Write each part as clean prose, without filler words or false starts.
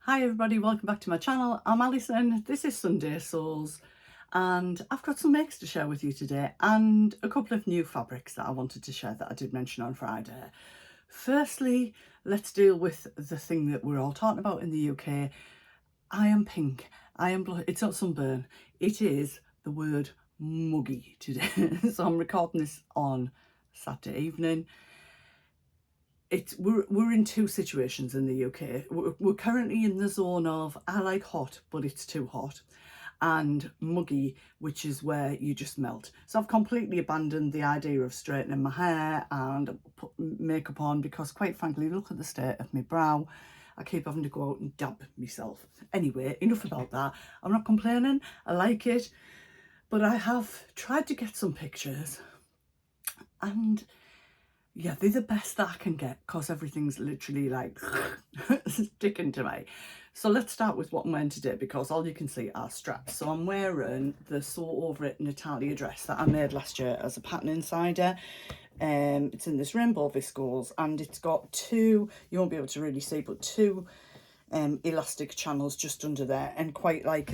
Hi everybody, welcome back to my channel. I'm Alison, this is Sunday Souls, and I've got some makes to share with you today and a couple of new fabrics that I wanted to share that I did mention on Friday. Firstly, let's deal with the thing that we're all talking about in the UK. I am pink, I am blue, it's not sunburn, it is the word muggy today. So I'm recording this on Saturday evening. We're in two situations in the UK. We're currently in the zone of I like hot, but it's too hot, and muggy, which is where you just melt. So I've completely abandoned the idea of straightening my hair and put makeup on because, quite frankly, look at the state of my brow. I keep having to go out and dab myself. Anyway, enough about that. I'm not complaining. I like it, but I have tried to get some pictures, and yeah, they're the best that I can get because everything's literally like sticking to me. So let's start with what I'm wearing today because all you can see are straps. So I'm wearing the Sew Over It Natalia dress that I made last year as a pattern insider. It's in this rainbow viscose and it's got two, you won't be able to really see, but two elastic channels just under there, and quite like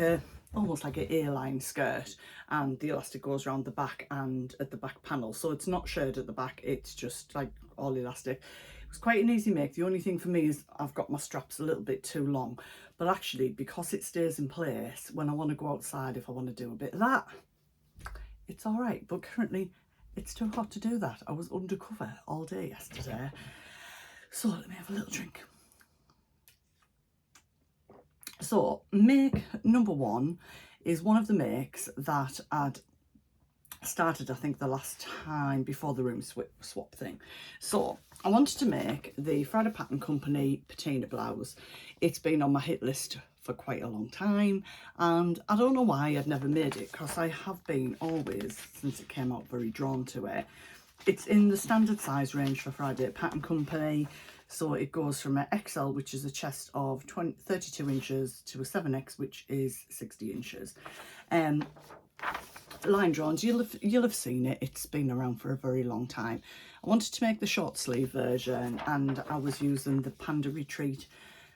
almost like an A-line skirt, and the elastic goes around the back and at the back panel, so it's not shirred at the back, it's just like all elastic. It was quite an easy make. The only thing for me is I've got my straps a little bit too long, but actually because it stays in place when I want to go outside, if I want to do a bit of that, it's all right. But currently it's too hot to do that. I was undercover all day yesterday, so let me have a little drink. So make number one is one of the makes that I'd started, I think, the last time before the room swap thing. So I wanted to make the Friday Pattern Company patina blouse. It's been on my hit list for quite a long time, and I don't know why I'd never made it, because I have been always, since it came out, very drawn to it. It's in the standard size range for Friday Pattern Company. So it goes from an XL, which is a chest of 32 inches, to a 7X, which is 60 inches. Line drawings, you'll have seen it. It's been around for a very long time. I wanted to make the short sleeve version, and I was using the Panda Retreat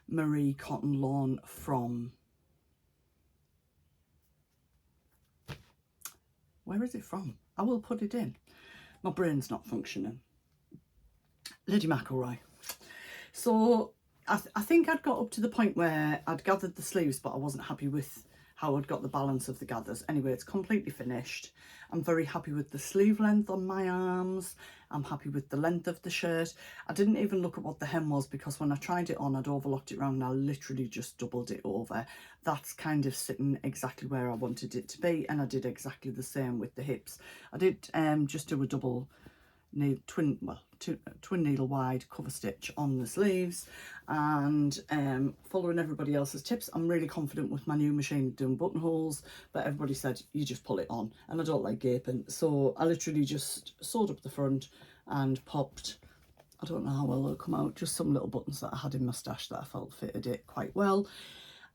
Marie Cotton Lawn from... where is it from? I will put it in. My brain's not functioning. Lady McElroy. So I think I'd got up to the point where I'd gathered the sleeves, but I wasn't happy with how I'd got the balance of the gathers. Anyway, it's completely finished. I'm very happy with the sleeve length on my arms. I'm happy with the length of the shirt. I didn't even look at what the hem was, because when I tried it on, I'd overlocked it round and I literally just doubled it over. That's kind of sitting exactly where I wanted it to be, and I did exactly the same with the hips. I did just do a double twin needle wide cover stitch on the sleeves, and following everybody else's tips, I'm really confident with my new machine doing buttonholes, but everybody said you just pull it on, and I don't like gaping, so I literally just sewed up the front and popped, I don't know how well it'll come out, just some little buttons that I had in my stash that I felt fitted it quite well.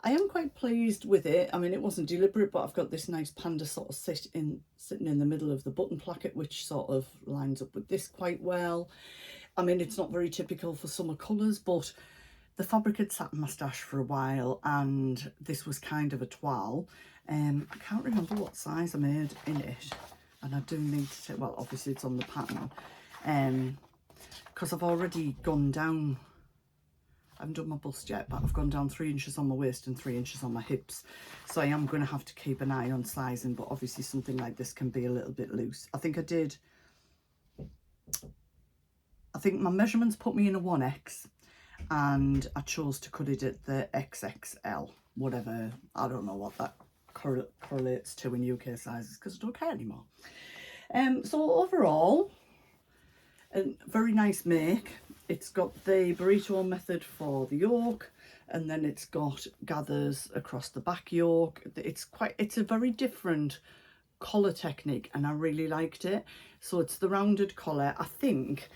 I am quite pleased with it. I mean, it wasn't deliberate, but I've got this nice panda sort of sitting in the middle of the button placket, which sort of lines up with this quite well. I mean, it's not very typical for summer colours, but the fabric had sat in my stash for a while, and this was kind of a toile. I can't remember what size I made in it, and I do need to take, well, obviously it's on the pattern, because I've already gone down, I haven't done my bust yet, but I've gone down 3 inches on my waist and 3 inches on my hips. So I am going to have to keep an eye on sizing, but obviously something like this can be a little bit loose. I think my measurements put me in a 1X, and I chose to cut it at the XXL, whatever. I don't know what that correlates to in UK sizes, because I don't care anymore. So overall, a very nice make. It's got the burrito method for the yoke, and then it's got gathers across the back yoke. It's a very different collar technique, and I really liked it. So it's the rounded collar. I think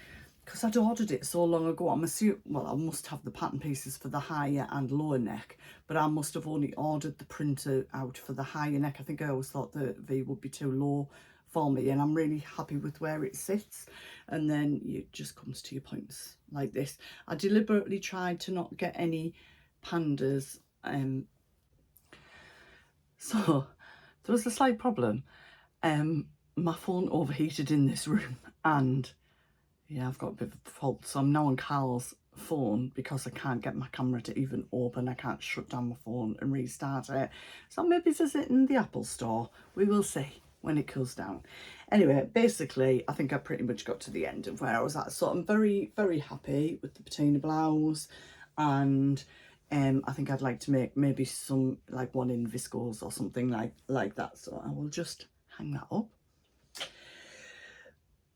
because I'd ordered it so long ago, I must have the pattern pieces for the higher and lower neck, but I must have only ordered the printer out for the higher neck. I think I always thought the V would be too low for me, and I'm really happy with where it sits. And then it just comes to your points like this. I deliberately tried to not get any pandas. So there was a slight problem. My phone overheated in this room, and yeah, I've got a bit of a fault. So I'm now on Carl's phone because I can't get my camera to even open. I can't shut down my phone and restart it. So maybe it's it in the Apple store. We will see when it cools down. Anyway, basically, I think I pretty much got to the end of where I was at. So I'm very, very happy with the patina blouse, and I think I'd like to make maybe some, like one in viscose or something like that. So I will just hang that up.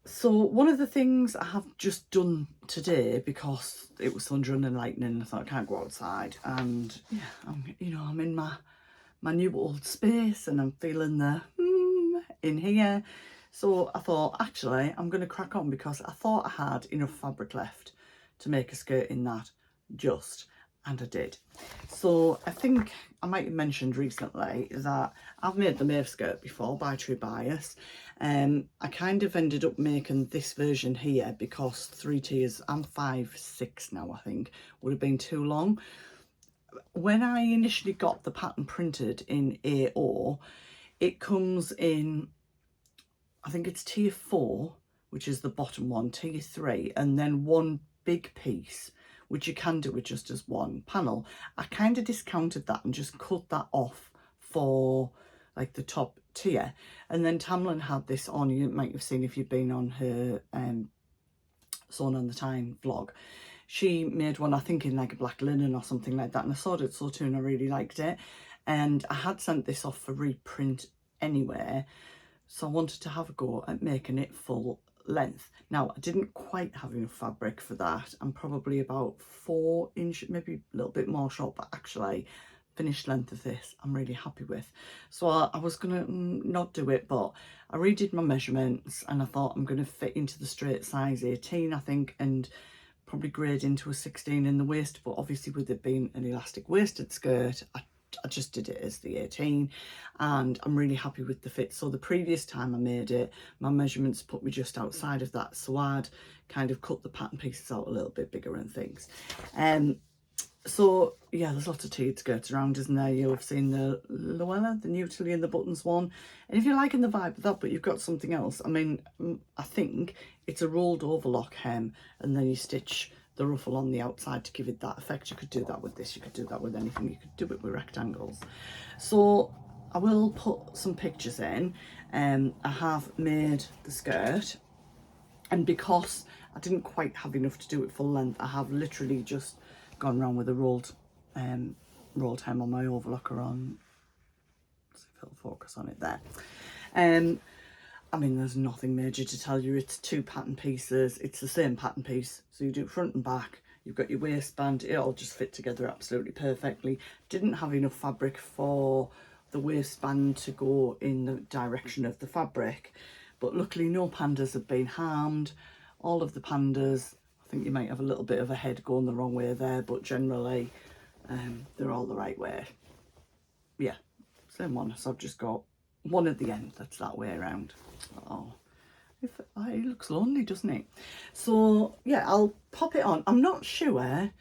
So one of the things I have just done today, because it was thundering and lightning, I thought I can't go outside, and yeah, I'm in my new old space, and I'm feeling the in here. So I thought, actually, I'm going to crack on, because I thought I had enough fabric left to make a skirt in that, and I did. So I think I might have mentioned recently that I've made the Maeve skirt before by True Bias. I kind of ended up making this version here because 3 tiers, I'm 5'6" now, I think, would have been too long. When I initially got the pattern printed in AO, it comes in, I think it's tier 4, which is the bottom one, tier 3, and then one big piece, which you can do with just as one panel. I kind of discounted that and just cut that off for like the top tier. And then Tamlin had this on, you might have seen if you've been on her Sewn on the Tyne vlog. She made one, I think, in like a black linen or something like that, and I sewed it so too, and I really liked it. And I had sent this off for reprint anyway, so I wanted to have a go at making it full length. Now, I didn't quite have enough fabric for that. I'm probably about 4 inches, maybe a little bit more short, but actually finished length of this I'm really happy with. So I was gonna not do it, but I redid my measurements, and I thought I'm gonna fit into the straight size 18, I think, and probably grade into a 16 in the waist. But obviously, with it being an elastic waisted skirt, I just did it as the 18, and I'm really happy with the fit. So the previous time I made it, my measurements put me just outside of that, so I'd kind of cut the pattern pieces out a little bit bigger and things. So yeah, there's lots of tiered skirts around, isn't there? You'll have seen the Luella, the Nutily and the buttons one, and if you're liking the vibe of that but you've got something else, I mean, I think it's a rolled overlock hem, and then you stitch the ruffle on the outside to give it that effect. You could do that with this, you could do that with anything, you could do it with rectangles. So I will put some pictures in. I have made the skirt, and because I didn't quite have enough to do it full length, I have literally just gone around with a rolled hem on my overlocker on. Let's see if it'll focus on it there. I mean, there's nothing major to tell you. It's 2 pattern pieces. It's the same pattern piece. So you do front and back. You've got your waistband. It all just fit together absolutely perfectly. Didn't have enough fabric for the waistband to go in the direction of the fabric. But luckily, no pandas have been harmed. All of the pandas, I think you might have a little bit of a head going the wrong way there, but generally they're all the right way. Yeah, same one. So I've just got one at the end that's that way around. Oh, it looks lonely, doesn't it? So yeah, I'll pop it on. I'm not sure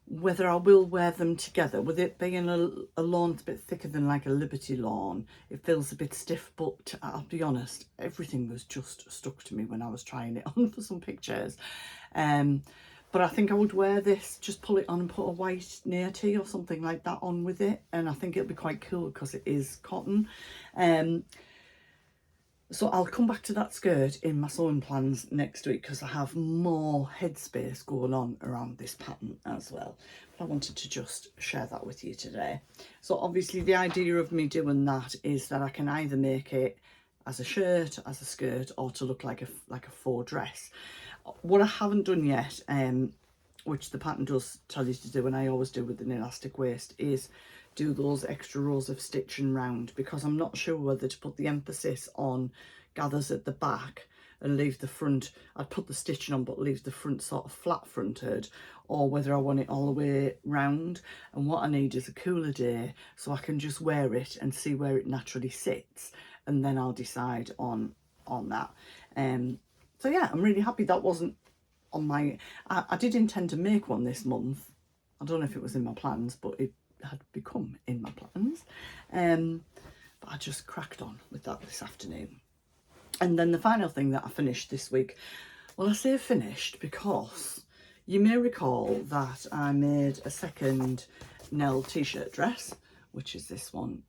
whether I will wear them together. With it being a lawn that's a bit thicker than like a Liberty lawn, it feels a bit stiff, but I'll be honest, everything was just stuck to me when I was trying it on for some pictures. But I think I would wear this, just pull it on and put a white nail tee or something like that on with it, and I think it'll be quite cool because it is cotton. So I'll come back to that skirt in my sewing plans next week, because I have more headspace going on around this pattern as well. But I wanted to just share that with you today. So obviously the idea of me doing that is that I can either make it as a shirt, as a skirt, or to look like a faux dress. What I haven't done yet, which the pattern does tell you to do, and I always do with an elastic waist, is do those extra rows of stitching round, because I'm not sure whether to put the emphasis on gathers at the back and leave the front, I'd put the stitching on but leave the front sort of flat fronted, or whether I want it all the way round. And what I need is a cooler day so I can just wear it and see where it naturally sits, and then I'll decide on that. So yeah, I'm really happy that wasn't on my, I did intend to make one this month, I don't know if it was in my plans, but it had become in my plans. But I just cracked on with that this afternoon. And then the final thing that I finished this week, well, I say finished because you may recall that I made a second Nell t-shirt dress, which is this one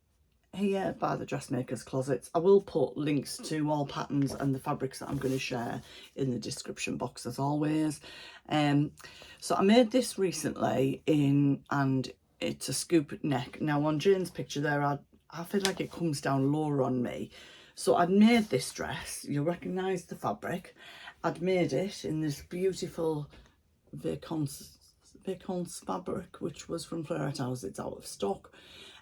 here by the Dressmaker's Closets. I will put links to all patterns and the fabrics that I'm going to share in the description box as always. So I made this recently and it's a scoop neck. Now on Jane's picture there, I feel like it comes down lower on me. So I'd made this dress, you'll recognise the fabric. I'd made it in this beautiful Vacances fabric, which was from Fleur House. It's out of stock.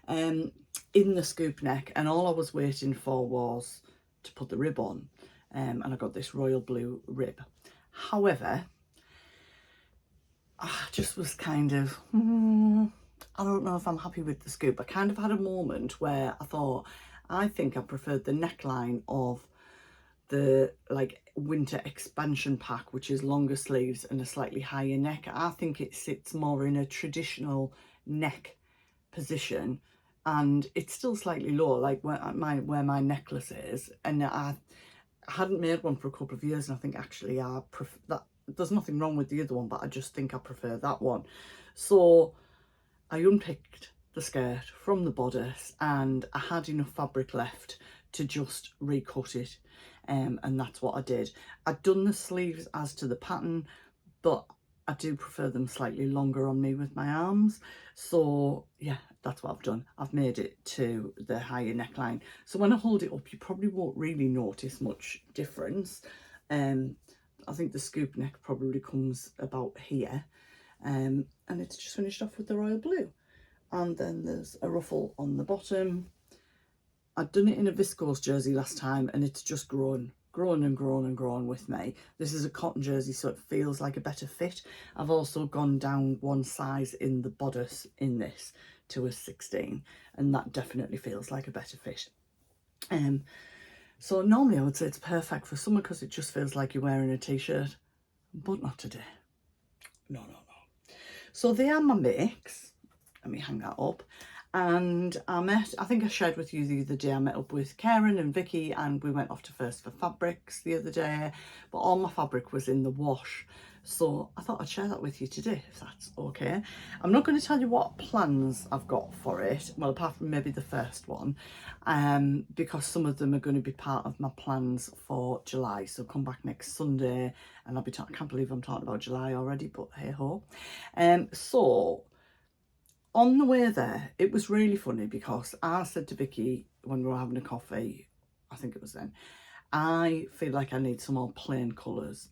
In the scoop neck, and all I was waiting for was to put the rib on, and I got this royal blue rib. However, I just was kind of, I don't know if I'm happy with the scoop. I kind of had a moment where I thought, I think I preferred the neckline of the like winter expansion pack, which is longer sleeves and a slightly higher neck. I think it sits more in a traditional neck position, and it's still slightly lower, like where my necklace is. And I hadn't made one for a couple of years, and I think actually I prefer that. There's nothing wrong with the other one, but I just think I prefer that one. So I unpicked the skirt from the bodice, and I had enough fabric left to just recut it, and that's what I did. I'd done the sleeves as to the pattern, but I do prefer them slightly longer on me with my arms. So yeah, that's what I've done. I've made it to the higher neckline. So when I hold it up, you probably won't really notice much difference. I think the scoop neck probably comes about here. And it's just finished off with the royal blue. And then there's a ruffle on the bottom. I'd done it in a viscose jersey last time, and it's just grown and grown with me. This is a cotton jersey, so it feels like a better fit. I've also gone down one size in the bodice in this to a 16, and that definitely feels like a better fit. So normally I would say it's perfect for summer because it just feels like you're wearing a t-shirt, but not today. No. So they are my makes. Let me hang that up. And I think I shared with you the other day, I met up with Karen and Vicky, and we went off to First for Fabrics the other day, but all my fabric was in the wash. So I thought I'd share that with you today, if that's okay. I'm not going to tell you what plans I've got for it, well, apart from maybe the first one, because some of them are going to be part of my plans for July. So come back next Sunday and I'll be I can't believe I'm talking about July already, but hey ho. So on the way there, it was really funny because I said to Vicky when we were having a coffee, I think it was then, I feel like I need some more plain colours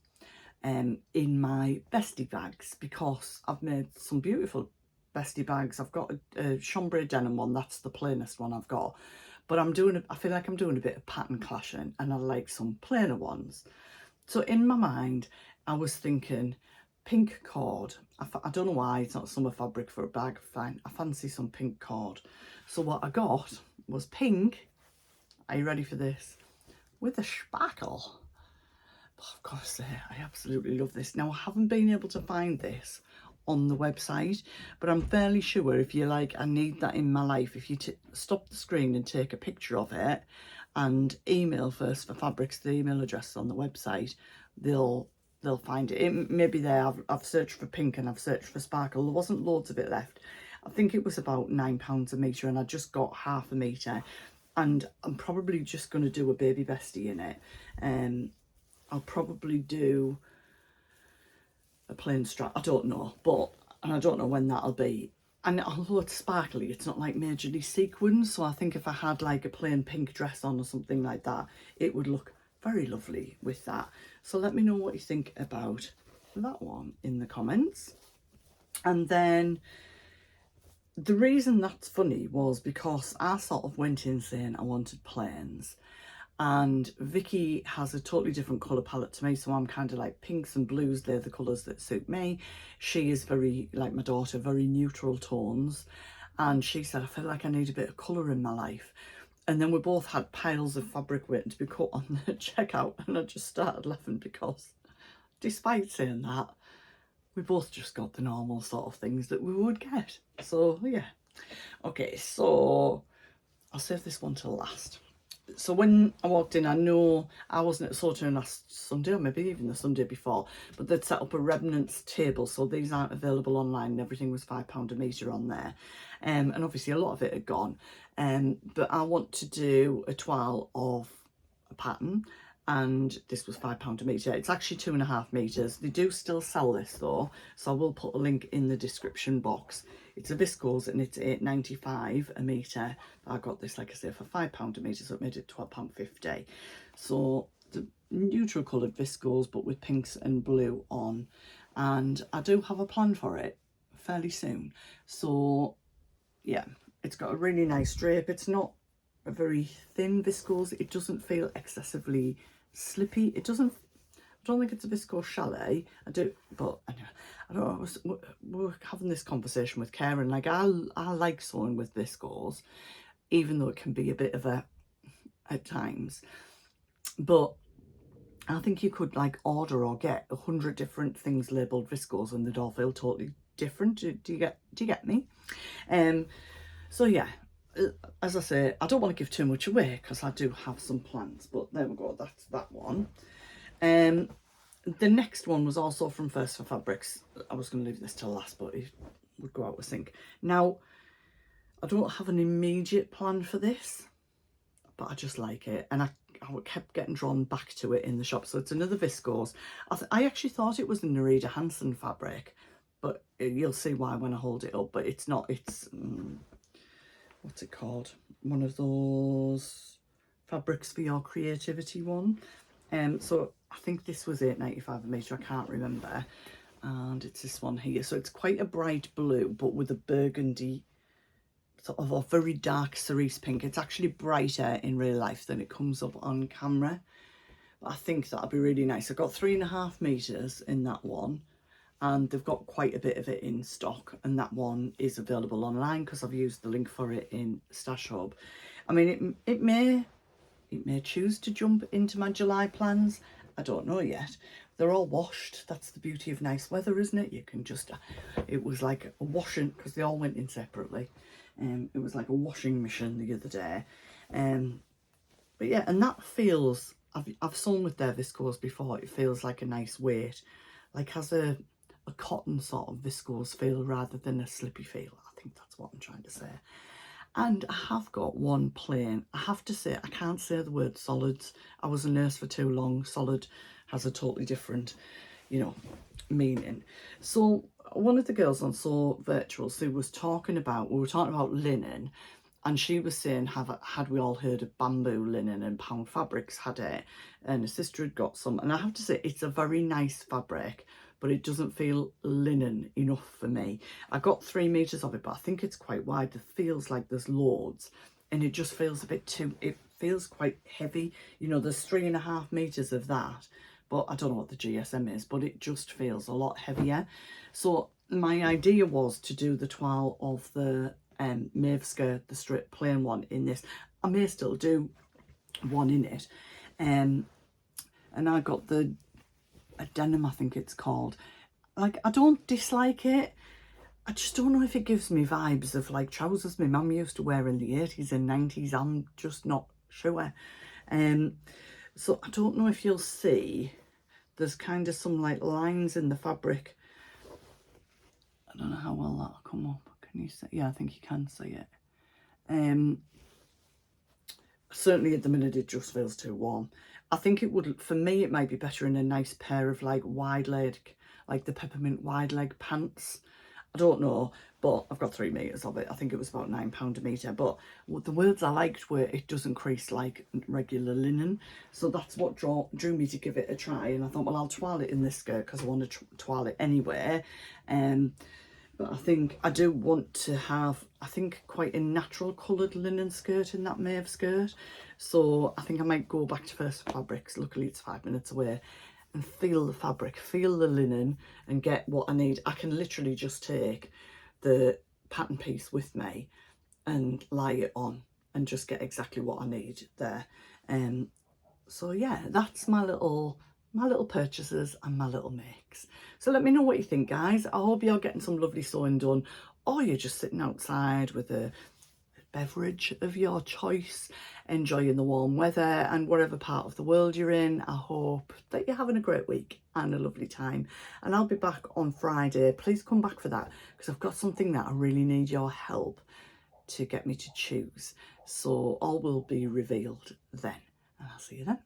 in my bestie bags, because I've made some beautiful bestie bags. I've got a chambray denim one, that's the plainest one I've got, but I feel like I'm doing a bit of pattern clashing, and I like some plainer ones. So in my mind, I was thinking pink cord. I don't know why it's not summer fabric for a bag. Fine, I fancy some pink cord. So what I got was pink. Are you ready for this? With a sparkle. But I've got to say, I absolutely love this. Now, I haven't been able to find this on the website, but I'm fairly sure if you're like, I need that in my life, if you stop the screen and take a picture of it and email First for Fabrics, the email address on the website, they'll find it. It may be there. I've searched for pink and I've searched for sparkle. There wasn't loads of it left. I think it was about £9 a metre, and I just got half a metre, and I'm probably just going to do a baby bestie in it. I'll probably do a plain strap. I don't know, and I don't know when that'll be. And although it's sparkly, it's not like majorly sequins, so I think if I had like a plain pink dress on or something like that, it would look very lovely with that. So let me know what you think about that one in the comments. And then the reason that's funny was because I sort of went in saying I wanted plains, and Vicky has a totally different colour palette to me, so I'm kind of like pinks and blues, they're the colours that suit me. She is very, like my daughter, very neutral tones, and she said, I feel like I need a bit of colour in my life. And then we both had piles of fabric waiting to be cut on the checkout, and I just started laughing because despite saying that, we both just got the normal sort of things that we would get. So yeah. Okay, so I'll save this one till last. So when I walked in, I know I wasn't at Sawturn last Sunday, or maybe even the Sunday before, but they'd set up a remnants table, so these aren't available online, and everything was £5 a metre on there. And obviously a lot of it had gone. But I want to do a toile of a pattern, and this was £5 a metre. It's actually 2.5 metres. They do still sell this though, so I will put a link in the description box. It's a viscose and it's £8.95 a metre. I got this, like I say, for £5 a metre, so it made it £12.50. So the neutral coloured viscose, but with pinks and blue on. And I do have a plan for it fairly soon. So yeah, it's got a really nice drape. It's not a very thin viscose. It doesn't feel excessively slippy. It doesn't, I don't think it's a viscose chalet. I do, but anyway, I don't know, we were having this conversation with Karen, like I like sewing with viscose, even though it can be a bit of a, at times, but I think you could like order or get 100 different things labelled viscose and they'd all feel totally different. Do you get me? So yeah, as I say, I don't want to give too much away because I do have some plans, but there we go, that's that one. The next one was also from First for Fabrics. I was going to leave this till last, but it would go out of sync. Now, I don't have an immediate plan for this, but I just like it, and I kept getting drawn back to it in the shop. So it's another viscose. I actually thought it was the Nerida Hansen fabric, but you'll see why when I hold it up, but it's not. It's what's it called? One of those fabrics for your creativity one. So I think this was £8.95 a metre, I can't remember. And it's this one here. So it's quite a bright blue, but with a burgundy, sort of a very dark cerise pink. It's actually brighter in real life than it comes up on camera. But I think that'll be really nice. I've got 3.5 metres in that one, and they've got quite a bit of it in stock, and that one is available online because I've used the link for it in Stash Hub. I mean, it may choose to jump into my July plans. I don't know yet. They're all washed. That's the beauty of nice weather, isn't it? You can just, it was like a washing, because they all went in separately. It was like a washing machine the other day. But yeah, and that feels, I've sewn with their viscose before. It feels like a nice weight, like has a cotton sort of viscose feel rather than a slippy feel. I think that's what I'm trying to say. And I have got one plain. I have to say, I can't say the word solids. I was a nurse for too long. Solid has a totally different, you know, meaning. So one of the girls on Sew Virtual, Sue, was talking about, we were talking about linen, and she was saying, had we all heard of bamboo linen, and Pound Fabrics had it, and her sister had got some. And I have to say, it's a very nice fabric, but it doesn't feel linen enough for me. I got 3 metres of it, but I think it's quite wide. It feels like there's loads, and it just feels a bit too, it feels quite heavy. You know, there's 3.5 metres of that, but I don't know what the GSM is, but it just feels a lot heavier. So my idea was to do the toile of the mauve skirt, the straight plain one in this. I may still do one in it. And I got the denim, I think it's called. Like, I don't dislike it. I just don't know if it gives me vibes of like trousers my mum used to wear in the 80s and 90s. I'm just not sure. So I don't know if you'll see, there's kind of some like lines in the fabric. I don't know how well that'll come up. Can you see? Yeah, I think you can see it. Certainly at the minute it just feels too warm. I think it would, for me, it might be better in a nice pair of like wide leg, like the peppermint wide leg pants. I don't know, but I've got 3 metres of it. I think it was about £9 a metre. But the words I liked were, it doesn't crease like regular linen. So that's what drew me to give it a try. And I thought, well, I'll toile it in this skirt because I want to toile it anyway. But I think I do want to have, I think, quite a natural coloured linen skirt in that mauve skirt. So I think I might go back to First Fabrics. Luckily, it's 5 minutes away. And feel the fabric, feel the linen, and get what I need. I can literally just take the pattern piece with me and lie it on and just get exactly what I need there. So yeah, that's my little my little purchases and my little makes. So let me know what you think, guys. I hope you're getting some lovely sewing done, or you're just sitting outside with a beverage of your choice, enjoying the warm weather, and whatever part of the world you're in, I hope that you're having a great week and a lovely time. And I'll be back on Friday. Please come back for that, because I've got something that I really need your help to get me to choose. So all will be revealed then, and I'll see you then.